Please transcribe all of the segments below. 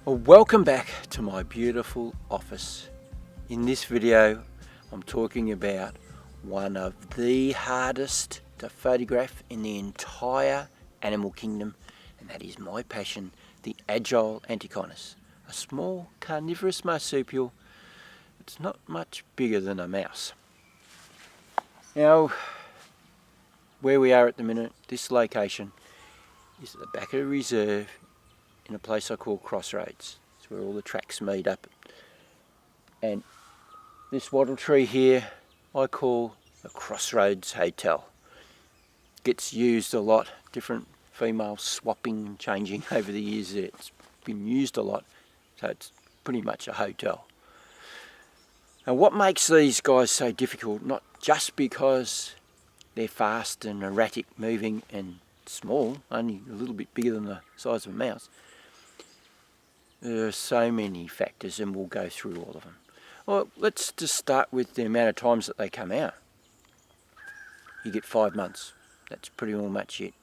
Well, welcome back to my beautiful office. In this video, I'm talking about one of the hardest to photograph in the entire animal kingdom, and that is my passion, the Agile Antechinus, a small carnivorous marsupial. It's not much bigger than a mouse. Now, where we are at the minute, this location is at the back of a reserve in a place I call Crossroads. It's where all the tracks meet up. And this wattle tree here I call the Crossroads Hotel. Gets used a lot, different females swapping and changing over the years. It's been used a lot, so it's pretty much a hotel. Now what makes these guys so difficult, not just because they're fast and erratic moving and small, only a little bit bigger than the size of a mouse. There are so many factors and we'll go through all of them. Well, let's just start with the amount of times that they come out. You get 5 months. That's pretty much it.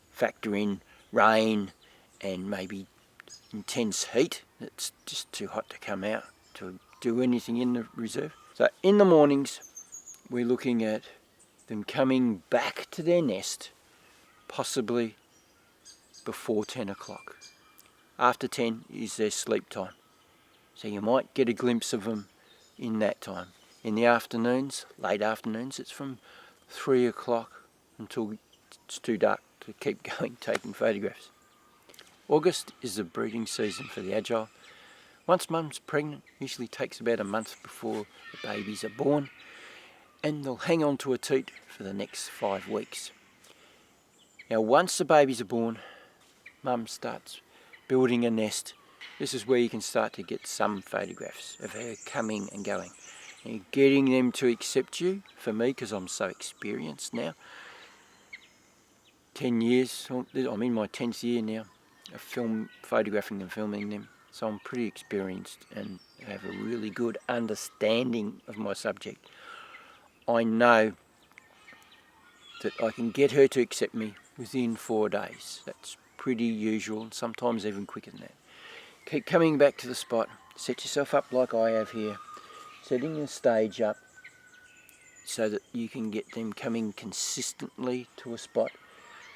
Factor in rain and maybe intense heat. It's just too hot to come out to do anything in the reserve. So in the mornings, we're looking at them coming back to their nest, possibly before 10 o'clock. After 10 is their sleep time. So you might get a glimpse of them in that time. In the afternoons, late afternoons, it's from 3 o'clock until it's too dark to keep going taking photographs. August is the breeding season for the Agile. Once mum's pregnant, usually takes about a month before the babies are born, and they'll hang on to a teat for the next 5 weeks. Now once the babies are born, mum starts building a nest. This is where you can start to get some photographs of her coming and going. And getting them to accept you, for me, because I'm so experienced now, 10 years, I'm in my 10th year now of photographing and filming them. So I'm pretty experienced and have a really good understanding of my subject. I know that I can get her to accept me within 4 days. That's pretty usual, and sometimes even quicker than that. Keep coming back to the spot. Set yourself up like I have here, setting the stage up so that you can get them coming consistently to a spot.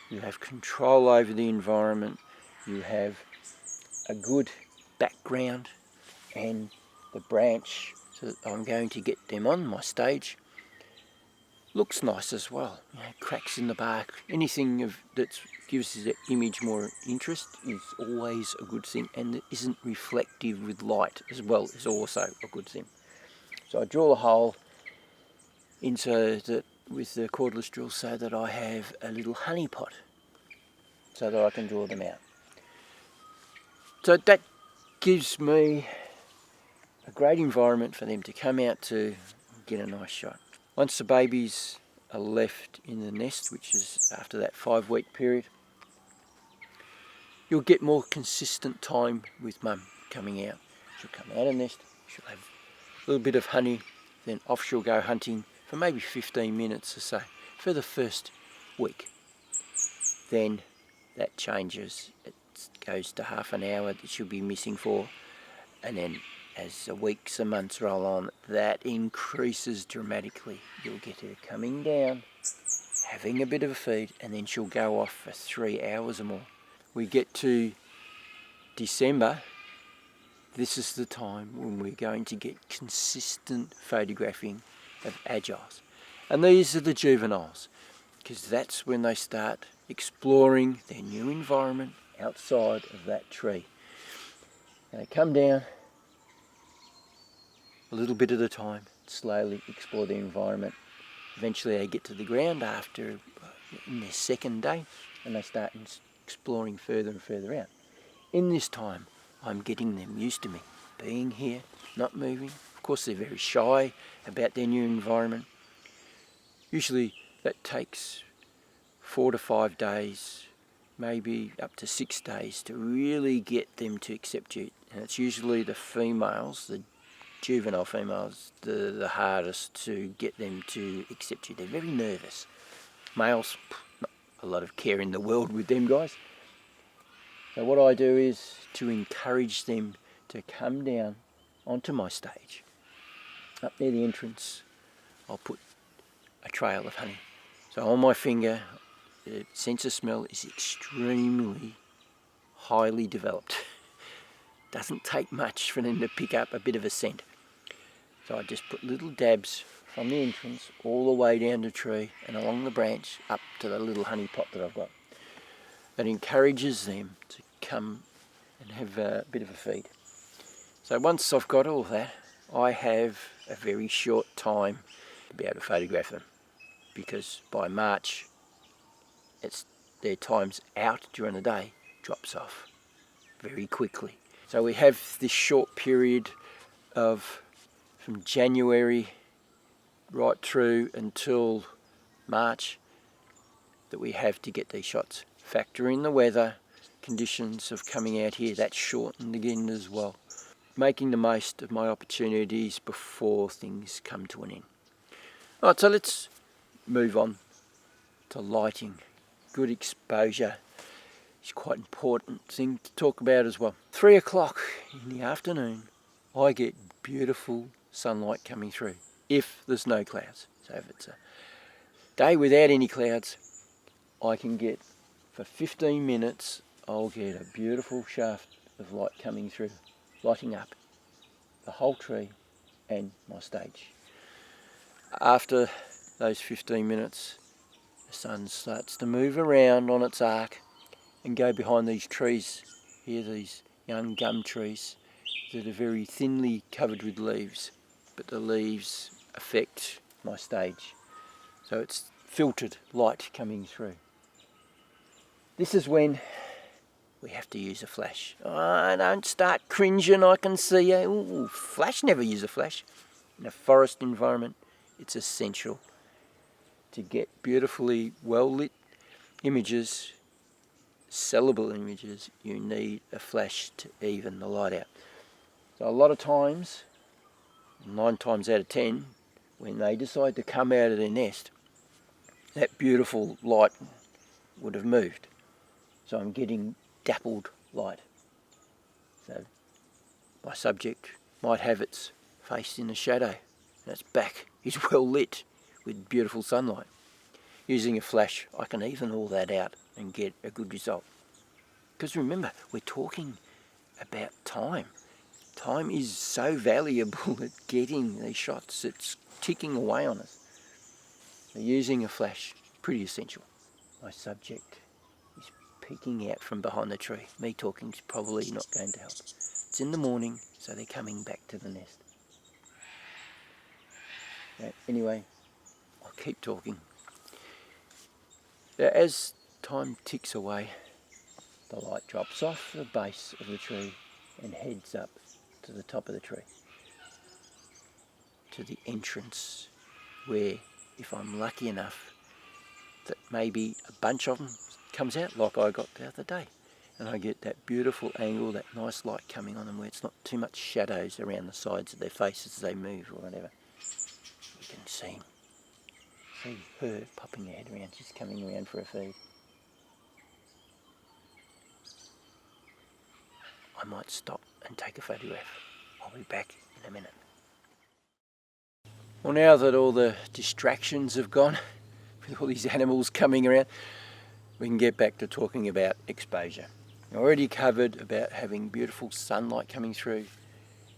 You have control over the environment, you have a good background, and the branch that I'm going to get them on my stage looks nice as well. You know, cracks in the bark, anything that gives the image more interest is always a good thing, and that isn't reflective with light as well is also a good thing. So I drill a hole into that with the cordless drill so that I have a little honey pot so that I can draw them out. So that gives me a great environment for them to come out to get a nice shot. Once the babies are left in the nest, which is after that 5-week period, you'll get more consistent time with mum coming out. She'll come out of the nest, she'll have a little bit of honey, then off she'll go hunting for maybe 15 minutes or so for the first week. Then that changes, it goes to half an hour that she'll be missing for, and then as the weeks and months roll on, that increases dramatically. You'll get her coming down, having a bit of a feed, and then she'll go off for 3 hours or more. We get to December, this is the time when we're going to get consistent photographing of Agiles. And these are the juveniles, because that's when they start exploring their new environment outside of that tree. They come down, a little bit at a time, slowly explore the environment. Eventually they get to the ground after in their 2nd day, and they start exploring further and further out. In this time, I'm getting them used to me being here, not moving. Of course, they're very shy about their new environment. Usually that takes 4 to 5 days, maybe up to 6 days to really get them to accept you. And it's usually the females, the juvenile females, the hardest to get them to accept you. They're very nervous. Males, not a lot of care in the world with them guys. So what I do is to encourage them to come down onto my stage. Up near the entrance, I'll put a trail of honey. So on my finger, the sense of smell is extremely highly developed. Doesn't take much for them to pick up a bit of a scent. So I just put little dabs from the entrance all the way down the tree and along the branch up to the little honey pot that I've got. That encourages them to come and have a bit of a feed. So once I've got all that, I have a very short time to be able to photograph them, because by March their time's out during the day drops off very quickly. So we have this short period of from January right through until March that we have to get these shots. Factor in the weather conditions of coming out here, that's shortened again as well. Making the most of my opportunities before things come to an end. Alright, so let's move on to lighting. Good exposure is quite an important thing to talk about as well. 3 o'clock in the afternoon, I get beautiful sunlight coming through, if there's no clouds. So if it's a day without any clouds, I can get, for 15 minutes, I'll get a beautiful shaft of light coming through, lighting up the whole tree and my stage. After those 15 minutes, the sun starts to move around on its arc and go behind these trees here, these young gum trees that are very thinly covered with leaves, but the leaves affect my stage, so it's filtered light coming through. This is when we have to use a flash. Oh, don't start cringing, I can see you. Ooh, flash, never use a flash. In a forest environment, it's essential to get beautifully well lit images, sellable images. You need a flash to even the light out. So a lot of times, 9 times out of 10, when they decide to come out of their nest, that beautiful light would have moved. So I'm getting dappled light. So my subject might have its face in the shadow and its back is well lit with beautiful sunlight. Using a flash, I can even all that out and get a good result. Because remember, we're talking about time. Time is so valuable at getting these shots. It's ticking away on us. So using a flash, pretty essential. My subject is peeking out from behind the tree. Me talking is probably not going to help. It's in the morning, so they're coming back to the nest. Anyway, I'll keep talking. As time ticks away, the light drops off the base of the tree and heads up to the top of the tree, to the entrance, where, if I'm lucky enough, that maybe a bunch of them comes out like I got the other day, and I get that beautiful angle, that nice light coming on them where it's not too much shadows around the sides of their faces as they move or whatever. You can see her popping her head around. She's coming around for a feed. I might stop and take a photograph. I'll be back in a minute. Well, now that all the distractions have gone, with all these animals coming around, we can get back to talking about exposure. I already covered about having beautiful sunlight coming through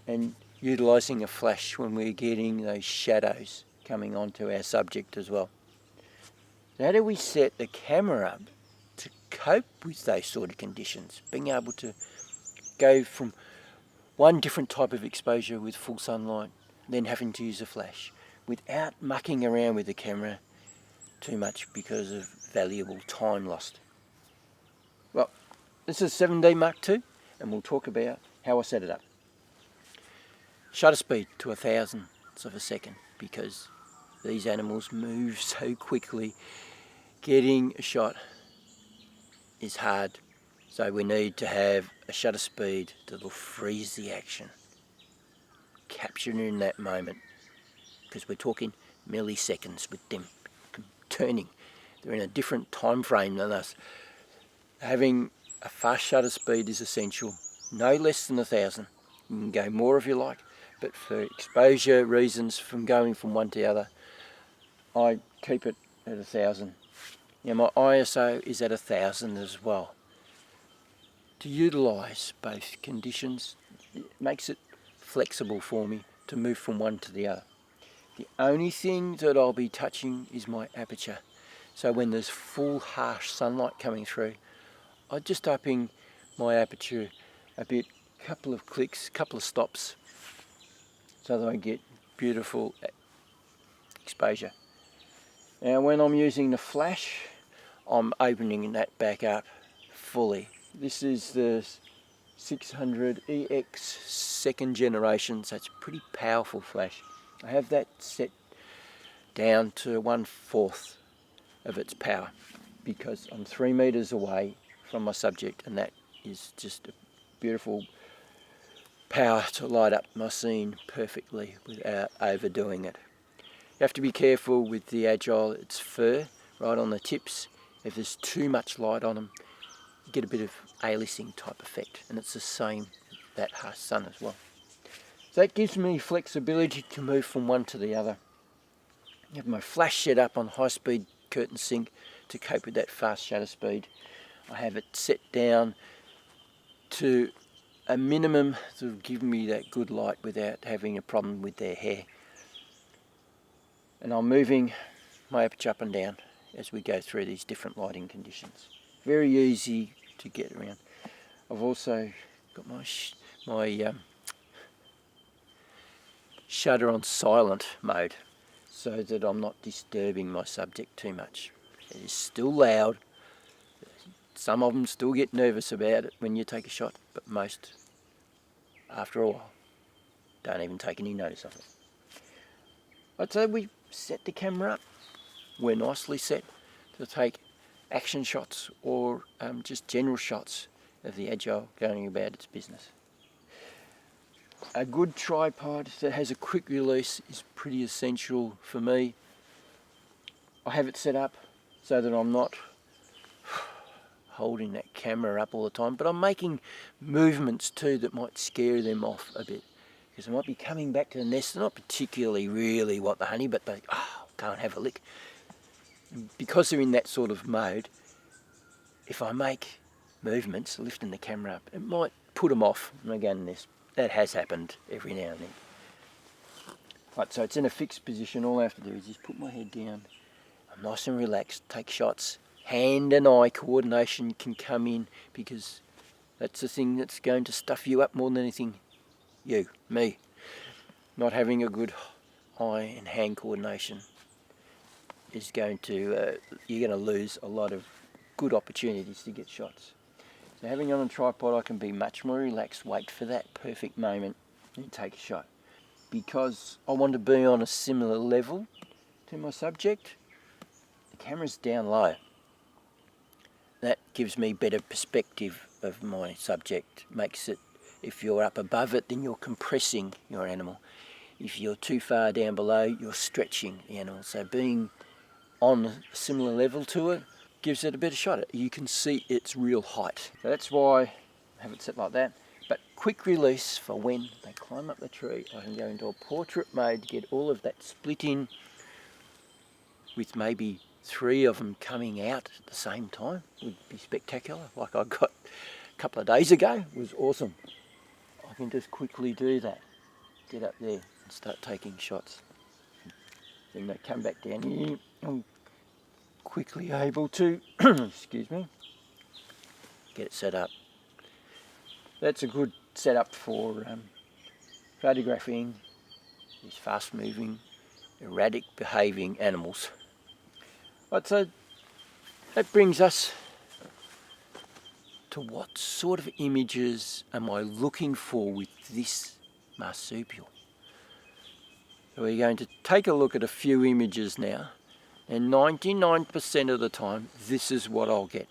and utilising a flash when we're getting those shadows coming onto our subject as well. So how do we set the camera up to cope with those sort of conditions? Being able to go from one different type of exposure with full sunlight, then having to use a flash, without mucking around with the camera too much because of valuable time lost. Well, this is 7D Mark II, and we'll talk about how I set it up. Shutter speed to 1,000ths of a second, because these animals move so quickly. Getting a shot is hard, so we need to have a shutter speed that'll freeze the action, capture it in that moment, because we're talking milliseconds with them turning. They're in a different time frame than us. Having a fast shutter speed is essential, no less than 1,000. You can go more if you like, but for exposure reasons from going from one to the other, I keep it at 1,000. Now my ISO is at 1,000 as well. To utilise both conditions, it makes it flexible for me to move from one to the other. The only thing that I'll be touching is my aperture. So when there's full harsh sunlight coming through, I'm just upping my aperture a bit, couple of clicks, couple of stops, so that I get beautiful exposure. Now when I'm using the flash, I'm opening that back up fully. This is the 600 EX second generation, so it's a pretty powerful flash. I have that set down to 1/4 of its power because I'm 3 meters away from my subject, and that is just a beautiful power to light up my scene perfectly without overdoing it. You have to be careful with the Agile, it's fur right on the tips. If there's too much light on them, you get a bit of aliasing type effect, and it's the same that harsh sun as well. So that gives me flexibility to move from one to the other. I have my flash set up on high speed curtain sync to cope with that fast shutter speed. I have it set down to a minimum to give me that good light without having a problem with their hair. And I'm moving my aperture up and down as we go through these different lighting conditions. Very easy to get around. I've also got my shutter on silent mode so that I'm not disturbing my subject too much. It is still loud. Some of them still get nervous about it when you take a shot, but most, after a while, don't even take any notice of it. I'd say we set the camera up. We're nicely set to take action shots or just general shots of the Agile going about its business. A good tripod that has a quick release is pretty essential for me. I have it set up so that I'm not holding that camera up all the time, but I'm making movements too that might scare them off a bit, because they might be coming back to the nest. They're not particularly really want the honey, but they go and have a lick. Because they're in that sort of mode, if I make movements lifting the camera up, it might put them off and they go in the nest. That has happened every now and then. Right, so it's in a fixed position. All I have to do is just put my head down. I'm nice and relaxed, take shots. Hand and eye coordination can come in, because that's the thing that's going to stuff you up more than anything. Me. Not having a good eye and hand coordination is going to, you're going to lose a lot of good opportunities to get shots. So having it on a tripod, I can be much more relaxed, wait for that perfect moment and take a shot. Because I want to be on a similar level to my subject, the camera's down low. That gives me better perspective of my subject. Makes it, if you're up above it, then you're compressing your animal. If you're too far down below, you're stretching the animal. So being on a similar level to it gives it a better shot. You can see its real height. So that's why I have it set like that. But quick release for when they climb up the tree, I can go into a portrait mode to get all of that split in, with maybe 3 of them coming out at the same time. Would be spectacular, like I got a couple of days ago. It was awesome. I can just quickly do that. Get up there and start taking shots. Then they come back down here. I'm quickly able to, excuse me, get it set up. That's a good setup for photographing these fast moving, erratic behaving animals. Right, so that brings us to what sort of images am I looking for with this marsupial. So we're going to take a look at a few images now, and 99% of the time this is what I'll get.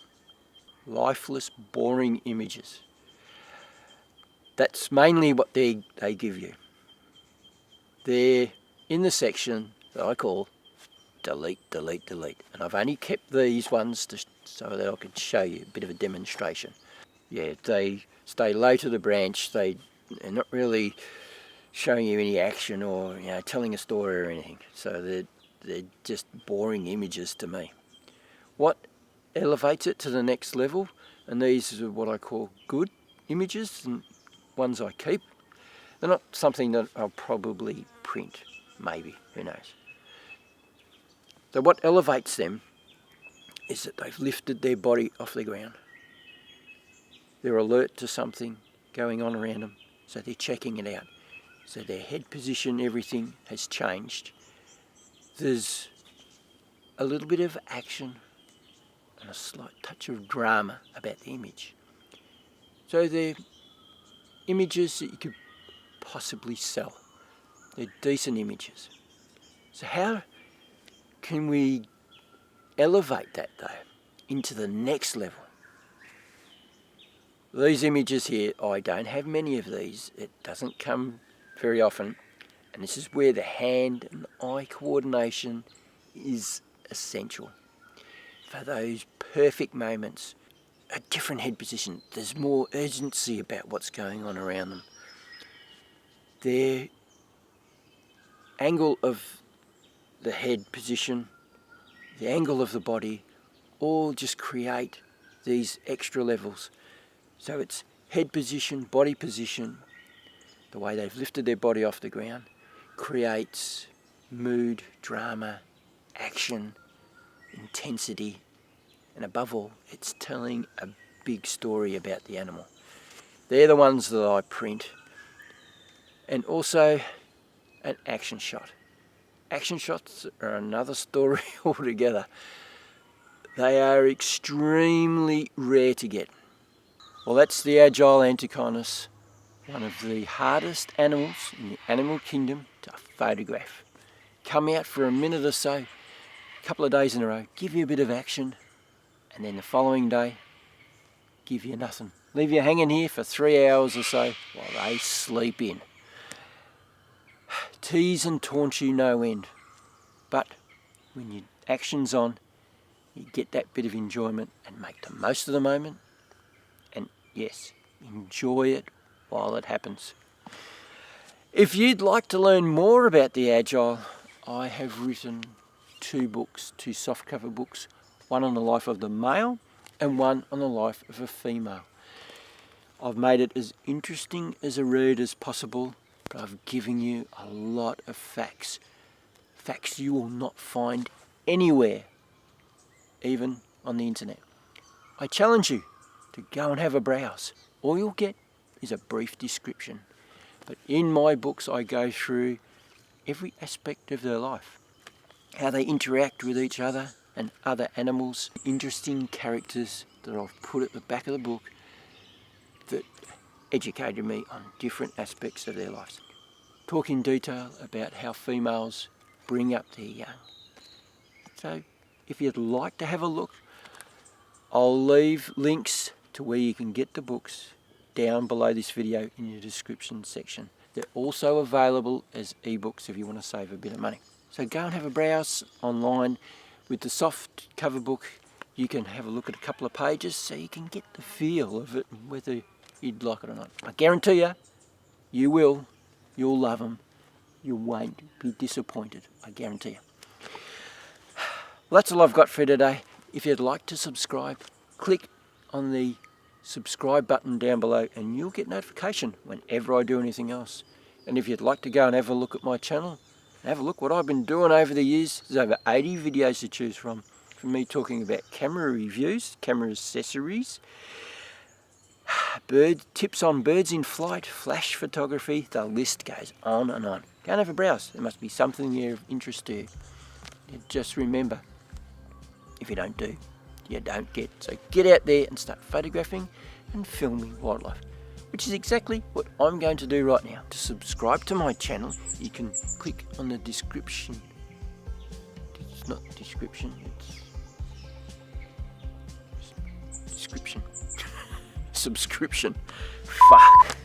Lifeless, boring images. That's mainly what they give you. They're in the section that I call delete, delete, delete. And I've only kept these ones so that I could show you a bit of a demonstration. Yeah, they stay low to the branch. They're not really showing you any action or telling a story or anything. So they're just boring images to me. What elevates it to the next level, and these are what I call good images and ones I keep. They're not something that I'll probably print, maybe, who knows. So what elevates them is that they've lifted their body off the ground. They're alert to something going on around them, so they're checking it out. So their head position, everything has changed. There's a little bit of action and a slight touch of drama about the image. So they're images that you could possibly sell. They're decent images. So how can we elevate that though into the next level? These images here, I don't have many of these. It doesn't come very often, and this is where the hand and eye coordination is essential. For those perfect moments, a different head position, there's more urgency about what's going on around them. Their angle of the head position, the angle of the body, all just create these extra levels. So it's head position, body position, the way they've lifted their body off the ground, creates mood, drama, action, intensity, and above all, it's telling a big story about the animal. They're the ones that I print. And also an action shot. Action shots are another story altogether. They are extremely rare to get. Well, that's the Agile Antechinus, one of the hardest animals in the animal kingdom to photograph. Come out for a minute or so, a couple of days in a row, give you a bit of action, and then the following day, give you nothing. Leave you hanging here for 3 hours or so while they sleep in. Tease and taunt you no end. But when your action's on, you get that bit of enjoyment and make the most of the moment. And yes, enjoy it while it happens. If you'd like to learn more about the Agile, I have written 2 books, 2 softcover books, one on the life of the male and one on the life of a female. I've made it as interesting as a read as possible, but I've given you a lot of facts. Facts you will not find anywhere, even on the internet. I challenge you to go and have a browse. All you'll get is a brief description. But in my books I go through every aspect of their life. How they interact with each other and other animals. Interesting characters that I've put at the back of the book that educated me on different aspects of their lives. Talk in detail about how females bring up their young. So if you'd like to have a look, I'll leave links to where you can get the books down below this video in the description section. They're also available as ebooks if you want to save a bit of money. So go and have a browse online. With the soft cover book, you can have a look at a couple of pages so you can get the feel of it and whether you'd like it or not. I guarantee you will. You'll love them. You won't be disappointed. I guarantee you. Well, that's all I've got for you today. If you'd like to subscribe, click on the subscribe button down below and you'll get notification whenever I do anything else. And if you'd like to go and have a look at my channel, have a look what I've been doing over the years. There's over 80 videos to choose from me talking about camera reviews, camera accessories, bird tips on birds in flight, flash photography, the list goes on and on. Go and have a browse. There must be something there of interest to you. Just remember, if you don't do, you don't get. So get out there and start photographing and filming wildlife, which is exactly what I'm going to do right now. To subscribe to my channel, you can click on the description. It's not description, it's description. Subscription. Fuck.